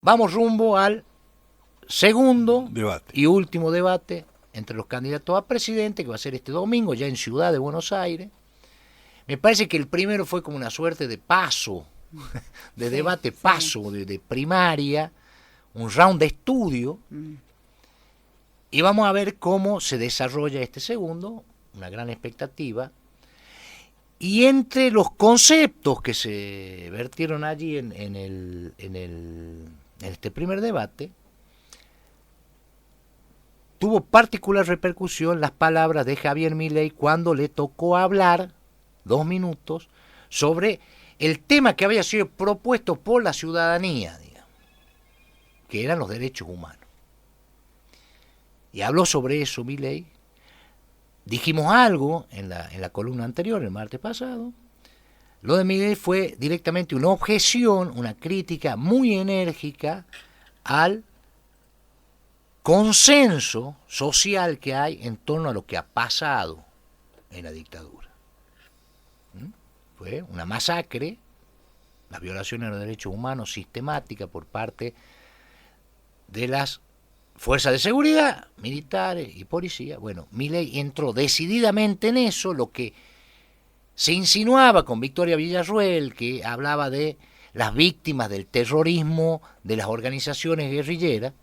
Vamos rumbo al segundo Debate. y último debate entre los candidatos a presidente, que va a ser este domingo, ya en Ciudad de Buenos Aires. Me parece que el primero fue como una suerte de paso, de Sí, debate sí. paso, de primaria, un round de estudio, y vamos a ver cómo se desarrolla este segundo, una gran expectativa. Y entre los conceptos que se vertieron allí en este primer debate, tuvo particular repercusión las palabras de Javier Milei cuando le tocó hablar 2 minutos sobre el tema que había sido propuesto por la ciudadanía, digamos, que eran los derechos humanos. Y habló sobre eso Milei. Dijimos algo en la columna anterior, el martes pasado. Lo de Milei fue directamente una objeción, una crítica muy enérgica al consenso social que hay en torno a lo que ha pasado en la dictadura. Fue una masacre, las violaciones de los derechos humanos sistemáticas por parte de las fuerzas de seguridad, militares y policía. Bueno, Milei entró decididamente en eso, lo que se insinuaba con Victoria Villarruel, que hablaba de las víctimas del terrorismo de las organizaciones guerrilleras,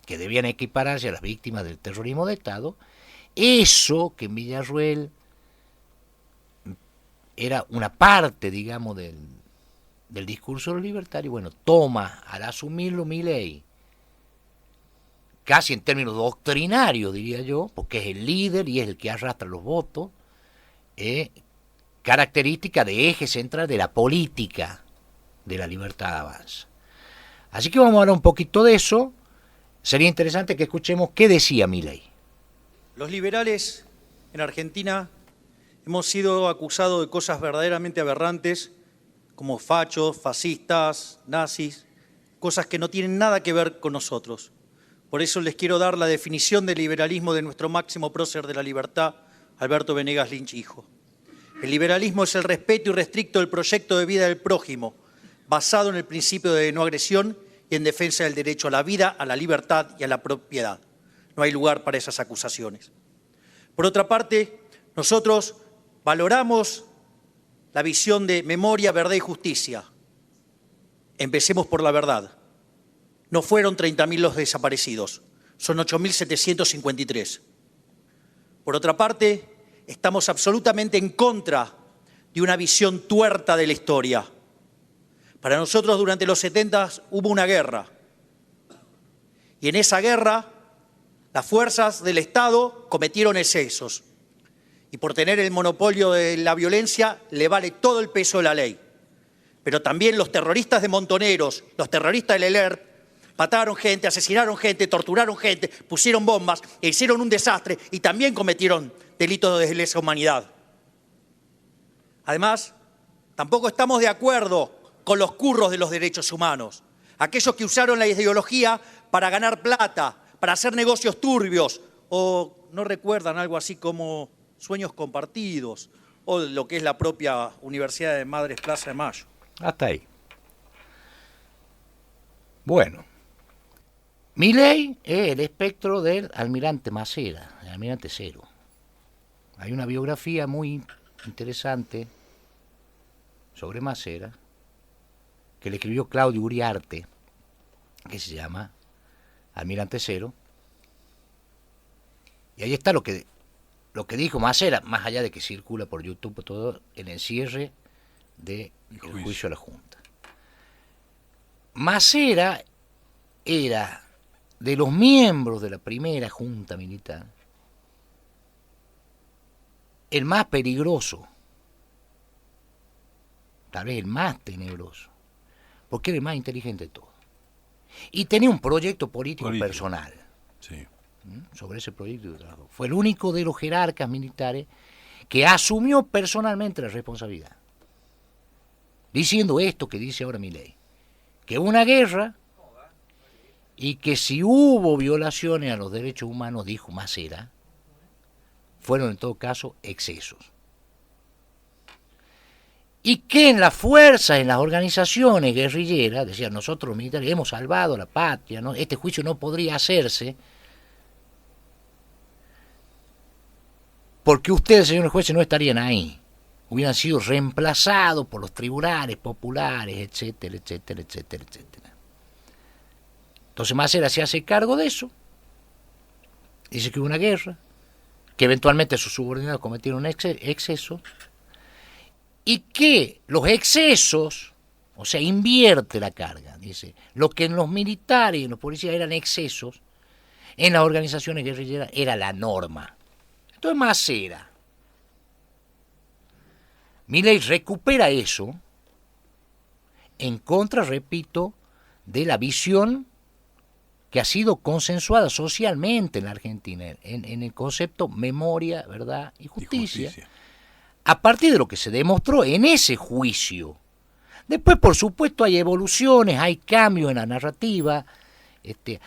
que debían equipararse a las víctimas del terrorismo de Estado. Eso que en Villarruel era una parte, digamos, del discurso libertario, bueno, toma al asumirlo Milei, casi en términos doctrinarios, diría yo, porque es el líder y es el que arrastra los votos, característica de eje central de la política de la libertad avanza. Así que vamos a hablar un poquito de eso. Sería interesante que escuchemos qué decía Milei. Los liberales en Argentina hemos sido acusados de cosas verdaderamente aberrantes, como fachos, fascistas, nazis, cosas que no tienen nada que ver con nosotros. Por eso les quiero dar la definición del liberalismo de nuestro máximo prócer de la libertad, Alberto Venegas Lynch, hijo. El liberalismo es el respeto irrestricto del proyecto de vida del prójimo, basado en el principio de no agresión y en defensa del derecho a la vida, a la libertad y a la propiedad. No hay lugar para esas acusaciones. Por otra parte, nosotros valoramos la visión de memoria, verdad y justicia. Empecemos por la verdad. No fueron 30.000 los desaparecidos, son 8.753. Por otra parte, estamos absolutamente en contra de una visión tuerta de la historia. Para nosotros durante los 70 hubo una guerra. Y en esa guerra las fuerzas del Estado cometieron excesos. Y por tener el monopolio de la violencia le vale todo el peso de la ley. Pero también los terroristas de Montoneros, los terroristas del ELERT, mataron gente, asesinaron gente, torturaron gente, pusieron bombas, e hicieron un desastre y también cometieron delitos de lesa humanidad. Además, tampoco estamos de acuerdo con los curros de los derechos humanos, aquellos que usaron la ideología para ganar plata, para hacer negocios turbios, o no recuerdan algo así como sueños compartidos, o lo que es la propia Universidad de Madres Plaza de Mayo. Hasta ahí. Bueno, Milei es el espectro del almirante Macera, el almirante Cero. Hay una biografía muy interesante sobre Macera que le escribió Claudio Uriarte, que se llama Almirante Cero. Y ahí está lo que dijo Macera, más allá de que circula por YouTube todo, en el cierre del juicio a la Junta. Macera era de los miembros de la primera Junta Militar el más peligroso, tal vez el más tenebroso, porque era el más inteligente de todos. Y tenía un proyecto político personal. Sí. Sobre ese proyecto de trabajo. Fue el único de los jerarcas militares que asumió personalmente la responsabilidad, diciendo esto que dice ahora Milei, que hubo una guerra y que si hubo violaciones a los derechos humanos, dijo Macera, fueron en todo caso excesos. y que en las fuerzas, en las organizaciones guerrilleras, decían, nosotros los militares hemos salvado a la patria, ¿no? Este juicio no podría hacerse porque ustedes, señores jueces, no estarían ahí. Hubieran sido reemplazados por los tribunales populares, etcétera, etcétera, etcétera, etcétera. Entonces Macera se hace cargo de eso, dice que hubo una guerra, que eventualmente sus subordinados cometieron excesos, y que los excesos, o sea, invierte la carga, dice, lo que en los militares y en los policías eran excesos, en las organizaciones guerrilleras era la norma. Entonces Macera, Milei recupera eso en contra, repito, de la visión que ha sido consensuada socialmente en la Argentina, en el concepto memoria, verdad y justicia, a partir de lo que se demostró en ese juicio. Después, por supuesto, hay evoluciones, hay cambios en la narrativa,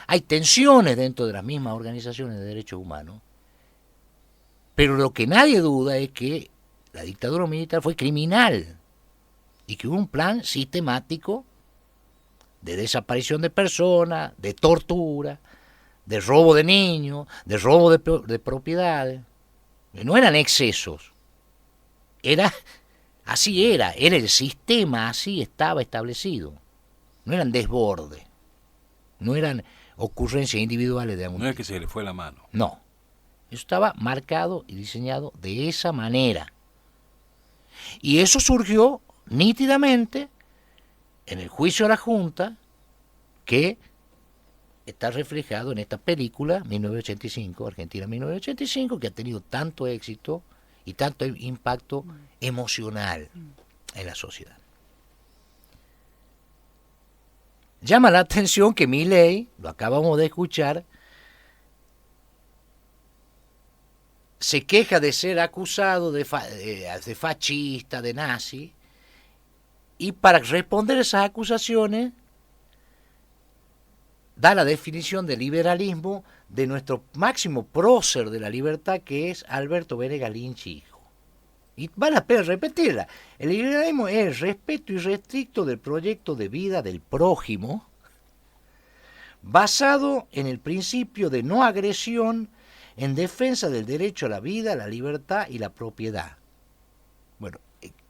hay tensiones dentro de las mismas organizaciones de derechos humanos, pero lo que nadie duda es que la dictadura militar fue criminal y que hubo un plan sistemático de desaparición de personas, de tortura, de robo de niños, de robo de propiedades. No eran excesos, así era el sistema, así estaba establecido. No eran desbordes, no eran ocurrencias individuales de algún No es que se le fue la mano. No, eso estaba marcado y diseñado de esa manera. Y eso surgió nítidamente en el juicio a la Junta, que está reflejado en esta película 1985, Argentina 1985, que ha tenido tanto éxito y tanto impacto emocional en la sociedad. Llama la atención que Milei, lo acabamos de escuchar, se queja de ser acusado de fascista, de nazi, y para responder a esas acusaciones da la definición de liberalismo de nuestro máximo prócer de la libertad, que es Alberto Venegas Lynch hijo. Y vale la pena repetirla. El liberalismo es el respeto irrestricto del proyecto de vida del prójimo, basado en el principio de no agresión, en defensa del derecho a la vida, la libertad y la propiedad. Bueno,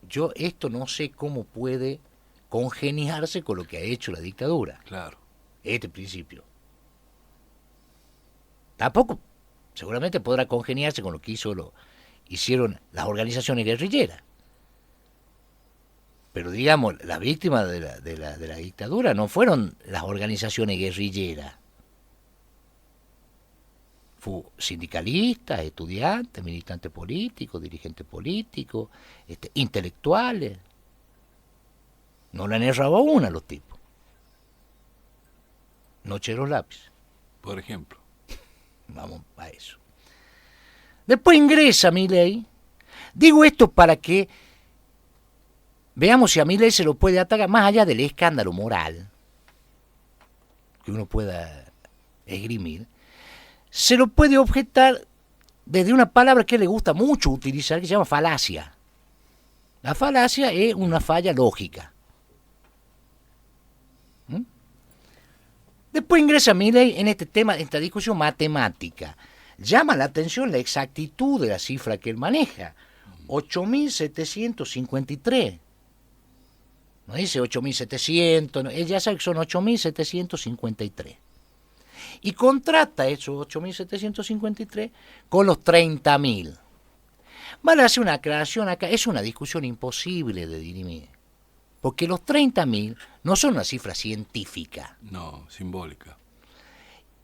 yo esto no sé cómo puede congeniarse con lo que ha hecho la dictadura. Claro. Este principio. Tampoco, seguramente podrá congeniarse con lo que hicieron las organizaciones guerrilleras. Pero digamos, las víctimas de la dictadura no fueron las organizaciones guerrilleras. Fue sindicalistas, estudiantes, militantes políticos, dirigentes políticos, intelectuales. No le han errado a una a los tipos. Nocheros lápiz. Por ejemplo. Vamos a eso. Después ingresa Milei. Digo esto para que veamos si a Milei se lo puede atacar, más allá del escándalo moral que uno pueda esgrimir, se lo puede objetar desde una palabra que le gusta mucho utilizar, que se llama falacia. La falacia es una falla lógica. Después ingresa Milei en este tema, en esta discusión matemática. Llama la atención la exactitud de la cifra que él maneja. 8.753. No dice 8.700, no, él ya sabe que son 8.753. Y contrata esos 8.753 con los 30.000. Vale hacer una aclaración acá, es una discusión imposible de dirimir. Porque los 30.000 no son una cifra científica. No, simbólica.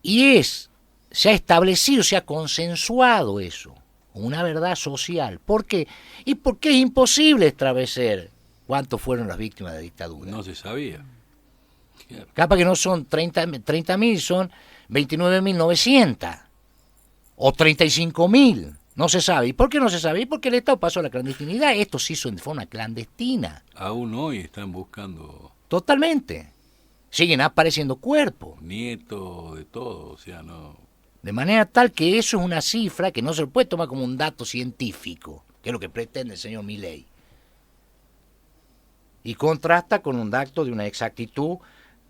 Y se ha establecido, se ha consensuado eso, una verdad social. ¿Por qué? Y porque es imposible establecer cuántos fueron las víctimas de la dictadura. No se sabía. Capaz que no son 30.000, son 29.900 o 35.000. No se sabe. ¿Y por qué no se sabe? Y porque el Estado pasó a la clandestinidad. Esto se hizo de forma clandestina. Aún hoy están buscando... Totalmente. Siguen apareciendo cuerpos. Nietos, de todo, o sea, no... De manera tal que eso es una cifra que no se lo puede tomar como un dato científico, que es lo que pretende el señor Milei. y contrasta con un dato de una exactitud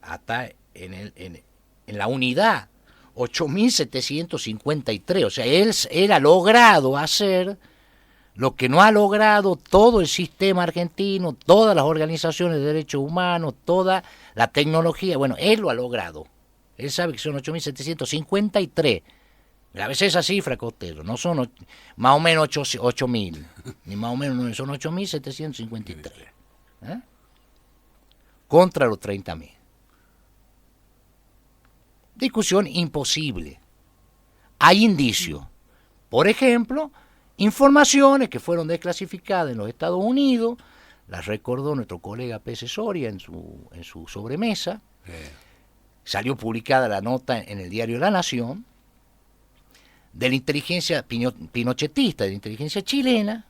hasta en la unidad 8.753. O sea, él ha logrado hacer lo que no ha logrado todo el sistema argentino, todas las organizaciones de derechos humanos, toda la tecnología. Bueno, él lo ha logrado. Él sabe que son 8.753. A veces esa cifra, Costello, no son más o menos 8.000, ni más o menos 9, son 8.753. ¿Eh? Contra los 30.000. Discusión imposible. Hay indicios. Por ejemplo, informaciones que fueron desclasificadas en los Estados Unidos, las recordó nuestro colega Pese Soria en su sobremesa. Salió publicada la nota en el diario La Nación, de la inteligencia pinochetista, de la inteligencia chilena,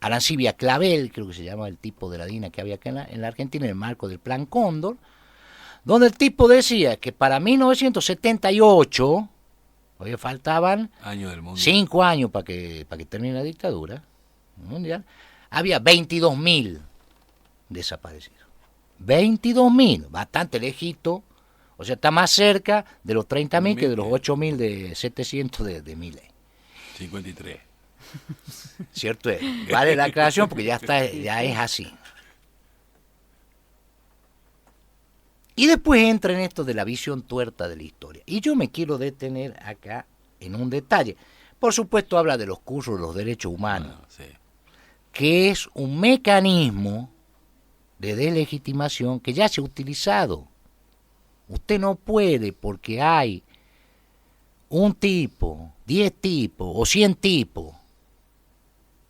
Arancibia Clavel, creo que se llama el tipo de la DINA que había acá en la Argentina, en el marco del Plan Cóndor, donde el tipo decía que para 1978, oye, faltaban 5 años para que termine la dictadura mundial, había 22.000 desaparecidos. 22.000, bastante lejito, o sea, está más cerca de los 30.000 que de los 8.700 de Milei. 53. Cierto es, vale la aclaración porque ya es así. Y después entra en esto de la visión tuerta de la historia. Y yo me quiero detener acá en un detalle. Por supuesto habla de los cursos de los derechos humanos, Sí. que es un mecanismo de delegitimación que ya se ha utilizado. Usted no puede, porque hay un tipo, 10 tipos o 100 tipos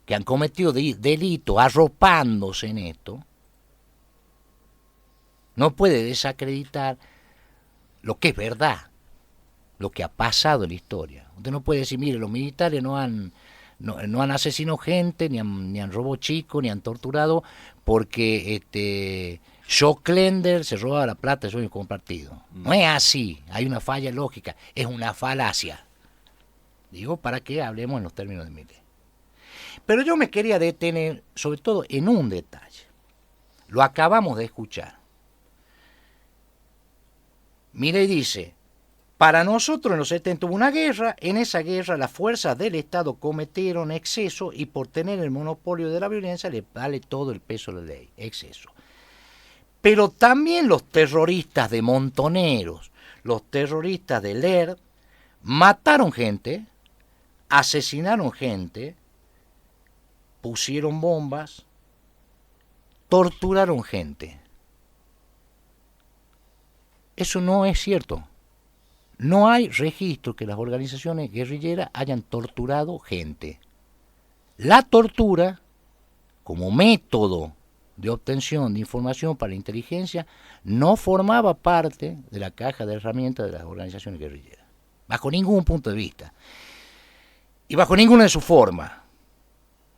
que han cometido delitos arropándose en esto, no puede desacreditar lo que es verdad, lo que ha pasado en la historia. Usted no puede decir, mire, los militares no han asesinado gente, ni han robado chicos, ni han torturado, porque Schocklender se robaba la plata de sueño compartido. No es así, hay una falla lógica, es una falacia. Digo, para que hablemos en los términos de Milei. Pero yo me quería detener sobre todo en un detalle. Lo acabamos de escuchar. Milei dice, para nosotros en los 70 hubo una guerra, en esa guerra las fuerzas del Estado cometieron exceso y por tener el monopolio de la violencia le vale todo el peso de la ley, exceso. Pero también los terroristas de Montoneros, los terroristas de Ler, mataron gente, asesinaron gente, pusieron bombas, torturaron gente. Eso no es cierto. No hay registro que las organizaciones guerrilleras hayan torturado gente. La tortura, como método de obtención de información para la inteligencia, no formaba parte de la caja de herramientas de las organizaciones guerrilleras, bajo ningún punto de vista, y bajo ninguna de sus formas.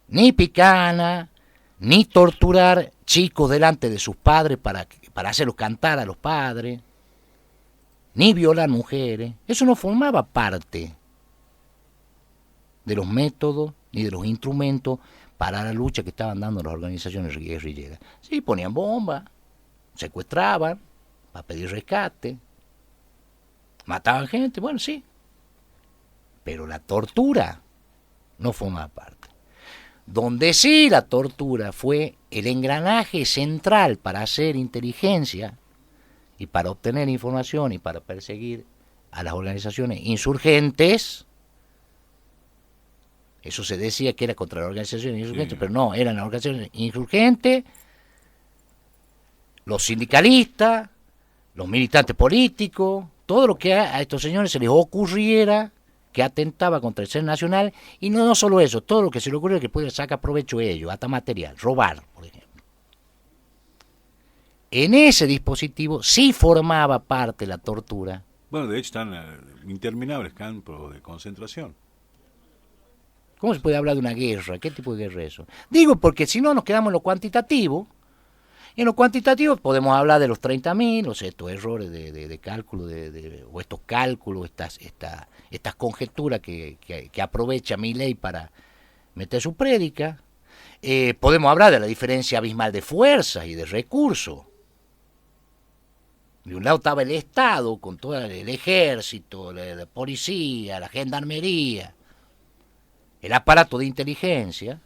Ni picana, ni torturar chicos delante de sus padres para hacerlos cantar a los padres, ni violar mujeres. Eso no formaba parte de los métodos ni de los instrumentos para la lucha que estaban dando las organizaciones guerrilleras. Sí, ponían bombas, secuestraban para pedir rescate, mataban gente, bueno, sí, pero la tortura no formaba parte. Donde sí la tortura fue el engranaje central para hacer inteligencia y para obtener información y para perseguir a las organizaciones insurgentes. Eso se decía que era contra las organizaciones insurgentes, sí, pero no, eran las organizaciones insurgentes, los sindicalistas, los militantes políticos, todo lo que a estos señores se les ocurriera que atentaba contra el ser nacional, y no solo eso, todo lo que se le ocurriera que pudiera sacar provecho de ellos, hasta material, robar, por ejemplo. En ese dispositivo sí formaba parte la tortura. Bueno, de hecho están interminables campos de concentración. ¿Cómo se puede hablar de una guerra? ¿Qué tipo de guerra es eso? Digo, porque si no nos quedamos en lo cuantitativo. En lo cuantitativo podemos hablar de los 30.000, o sea, estos errores de cálculo, o estos cálculos, estas conjeturas que aprovecha Milei para meter su prédica. Podemos hablar de la diferencia abismal de fuerzas y de recursos. De un lado estaba el Estado, con todo el ejército, la policía, la gendarmería, el aparato de inteligencia,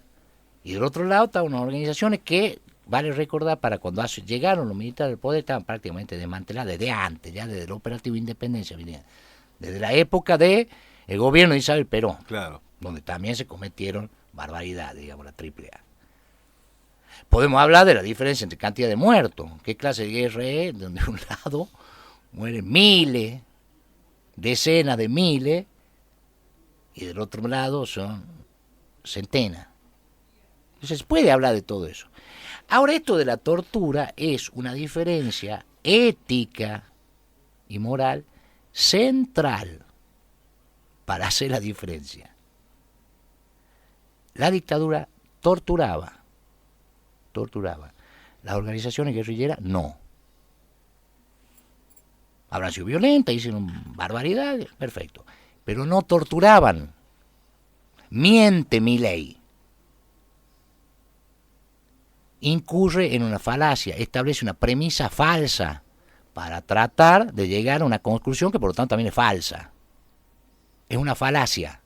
y del otro lado estaban unas organizaciones que, vale recordar, para cuando llegaron los militares al poder, estaban prácticamente desmanteladas desde antes, ya desde el operativo Independencia, desde la época del gobierno de Isabel Perón, Claro. donde también se cometieron barbaridades, digamos, la AAA. Podemos hablar de la diferencia entre cantidad de muertos. ¿Qué clase de guerra es? Donde de un lado mueren miles, decenas de miles, y del otro lado son centenas. Entonces se puede hablar de todo eso. Ahora, esto de la tortura es una diferencia ética y moral central para hacer la diferencia. La dictadura torturaba. Las organizaciones guerrilleras no. Habrán sido violentas, hicieron barbaridades, perfecto. Pero no torturaban. Miente Milei. Incurre en una falacia, establece una premisa falsa para tratar de llegar a una conclusión que por lo tanto también es falsa. Es una falacia.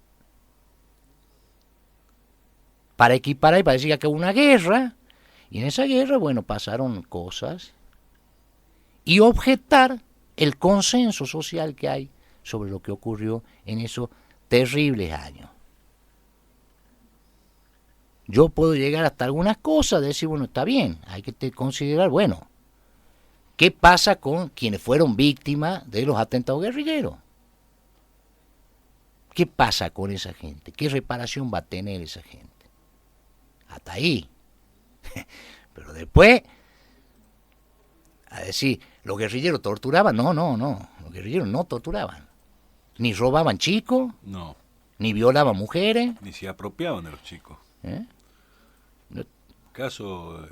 Para equiparar y para decir que hubo una guerra, y en esa guerra, bueno, pasaron cosas, y objetar el consenso social que hay sobre lo que ocurrió en esos terribles años. Yo puedo llegar hasta algunas cosas, decir, bueno, está bien, hay que considerar, bueno, ¿qué pasa con quienes fueron víctimas de los atentados guerrilleros? ¿Qué pasa con esa gente? ¿Qué reparación va a tener esa gente? Hasta ahí. Pero después, a decir, ¿los guerrilleros torturaban? No, los guerrilleros no torturaban. Ni robaban chicos, No. ni violaban mujeres. Ni se apropiaban de los chicos. ¿Eh? Caso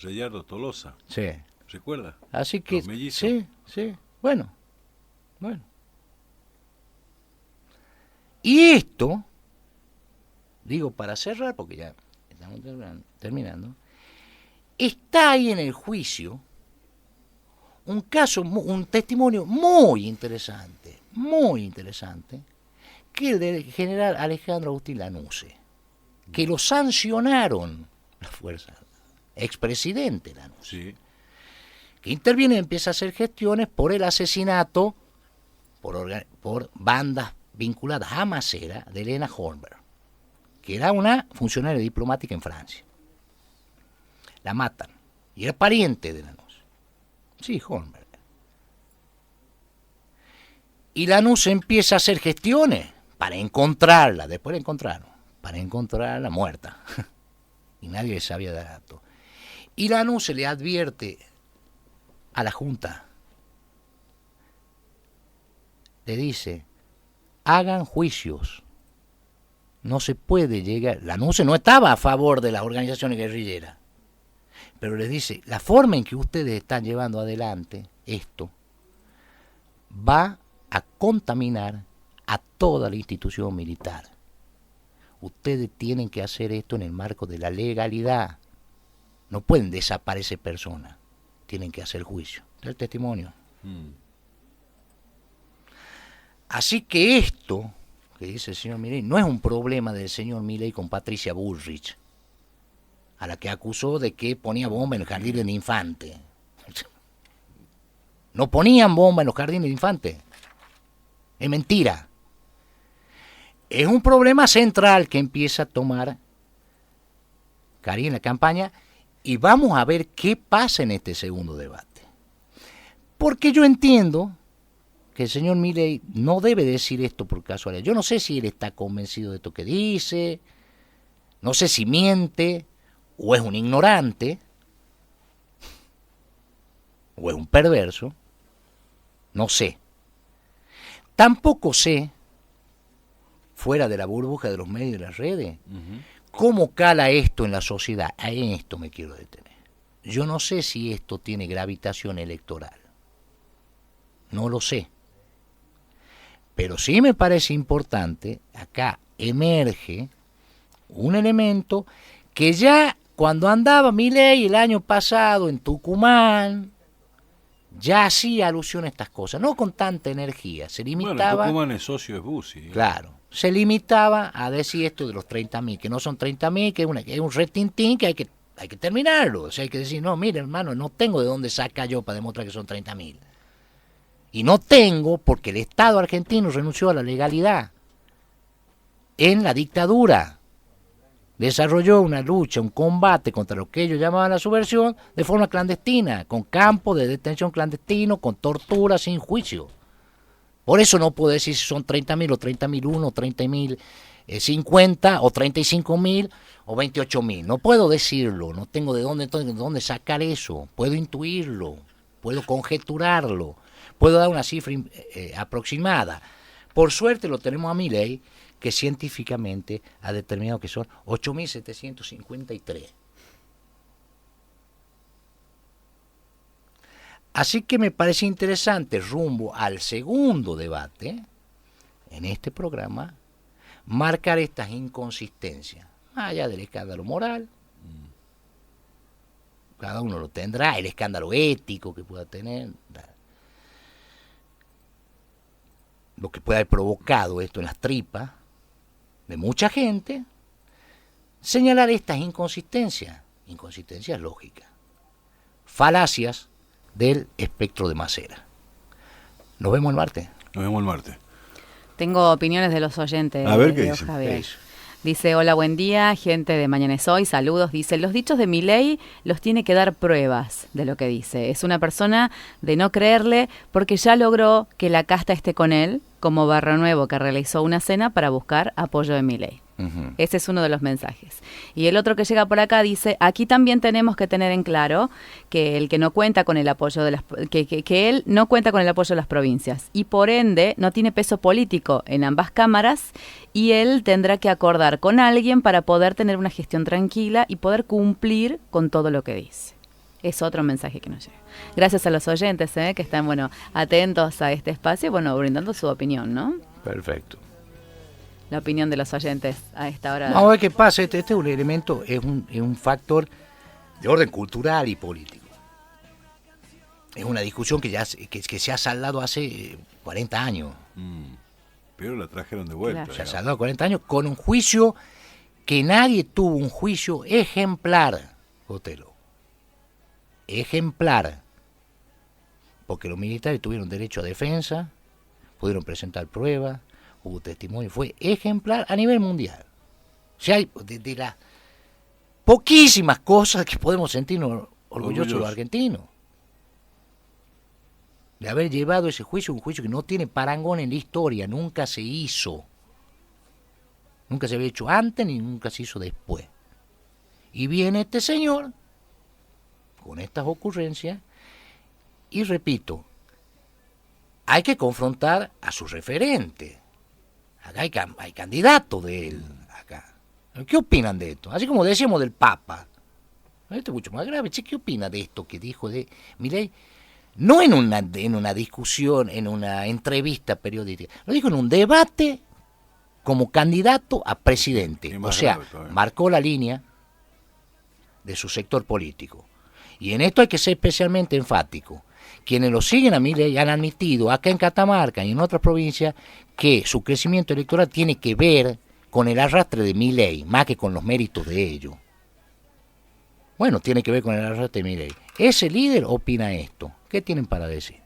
Reyardo Tolosa. Sí. ¿Recuerda? Así que, Los mellizos. sí, bueno. Y esto, digo para cerrar, porque ya estamos terminando, está ahí en el juicio un caso, un testimonio muy interesante, que es el del general Alejandro Agustín Lanusse, que lo sancionaron las fuerzas, expresidente Lanusse, Sí. que interviene y empieza a hacer gestiones por el asesinato por bandas vinculadas a Macera de Elena Hornberg, que era una funcionaria diplomática en Francia. La matan, y era pariente de Lanusse. Sí, Hornberg. Y Lanusse empieza a hacer gestiones para encontrarla, después la encontraron, para encontrarla muerta. Y nadie sabía de dato. Y Lanusse le advierte a la Junta, le dice, hagan juicios. No se puede llegar. Lanusse no estaba a favor de las organizaciones guerrilleras, pero les dice, la forma en que ustedes están llevando adelante esto va a contaminar a toda la institución militar. Ustedes tienen que hacer esto en el marco de la legalidad. No pueden desaparecer personas. Tienen que hacer juicio. Es el testimonio. Así que esto que dice el señor Milei no es un problema del señor Milei con Patricia Bullrich, a la que acusó de que ponía bomba en los jardines de infantes. No ponían bomba en los jardines de infantes. Es mentira. Es un problema central que empieza a tomar Karin en la campaña, y vamos a ver qué pasa en este segundo debate. Porque yo entiendo que el señor Milei no debe decir esto por casualidad. Yo no sé si él está convencido de esto que dice, no sé si miente, o es un ignorante, o es un perverso, no sé. Tampoco sé, fuera de la burbuja de los medios y de las redes, cómo cala esto en la sociedad. En esto me quiero detener. Yo no sé si esto tiene gravitación electoral. No lo sé. Pero sí me parece importante, acá emerge un elemento que ya Cuando andaba Milei el año pasado en Tucumán, ya hacía alusión a estas cosas, no con tanta energía, se limitaba... Bueno, Tucumán es socio de Bussi. Claro, se limitaba a decir esto de los 30.000, que no son 30.000, que es un retintín que hay que terminarlo. O sea, hay que decir, no, mire hermano, no tengo de dónde sacar yo para demostrar que son 30.000. Y no tengo porque el Estado argentino renunció a la legalidad en la dictadura. Desarrolló una lucha, un combate contra lo que ellos llamaban la subversión de forma clandestina, con campos de detención clandestino, con tortura sin juicio. Por eso no puedo decir si son 30.000 o 30.001 o 30.050 o 35.000 o 28.000. No puedo decirlo, no tengo de dónde sacar eso. Puedo intuirlo, puedo conjeturarlo, puedo dar una cifra aproximada. Por suerte lo tenemos a Milei, que científicamente ha determinado que son 8.753. Así que me parece interesante, rumbo al segundo debate, en este programa, marcar estas inconsistencias, más allá del escándalo moral, cada uno lo tendrá, el escándalo ético que pueda tener, lo que pueda haber provocado esto en las tripas de mucha gente, señalar estas inconsistencias lógicas, falacias del espectro de Macera. Nos vemos el martes. Nos vemos el martes. Tengo opiniones de los oyentes. A ver qué dicen. Javier. Dice, hola, buen día, gente de Mañana es Hoy, saludos. Dice, los dichos de Milei los tiene que dar pruebas de lo que dice. Es una persona de no creerle porque ya logró que la casta esté con él, como Barrio Nuevo, que realizó una cena para buscar apoyo de Milei. Uh-huh. Ese es uno de los mensajes. Y el otro que llega por acá dice, aquí también tenemos que tener en claro que el que no cuenta con el apoyo de las que él no cuenta con el apoyo de las provincias y por ende no tiene peso político en ambas cámaras y él tendrá que acordar con alguien para poder tener una gestión tranquila y poder cumplir con todo lo que dice. Es otro mensaje que nos llega. Gracias a los oyentes que están atentos a este espacio, brindando su opinión, ¿no? Perfecto. La opinión de los oyentes a esta hora. Vamos a ver qué pasa. Este es un elemento, es un factor de orden cultural y político. Es una discusión que se ha saldado hace 40 años. Pero la trajeron de vuelta. Claro. Se ha saldado 40 años con un juicio que nadie tuvo un juicio ejemplar, Botelo. Ejemplar. Porque los militares tuvieron derecho a defensa, pudieron presentar pruebas, hubo testimonio, fue ejemplar a nivel mundial. O sea, hay de las poquísimas cosas que podemos sentirnos orgullosos los argentinos. De haber llevado ese juicio, un juicio que no tiene parangón en la historia, nunca se hizo. Nunca se había hecho antes ni nunca se hizo después. Y viene este señor con estas ocurrencias y repito, hay que confrontar a su referente. Acá hay candidatos de él. Acá. ¿Qué opinan de esto? Así como decíamos del Papa. Esto es mucho más grave. Che, ¿qué opina de esto que dijo de Milei? No en una discusión, en una entrevista periodística. Lo dijo en un debate como candidato a presidente. O sea, marcó la línea de su sector político. Y en esto hay que ser especialmente enfático. Quienes lo siguen a Milei han admitido acá en Catamarca y en otras provincias que su crecimiento electoral tiene que ver con el arrastre de Milei, más que con los méritos de ellos. Bueno, tiene que ver con el arrastre de Milei. Ese líder opina esto. ¿Qué tienen para decir?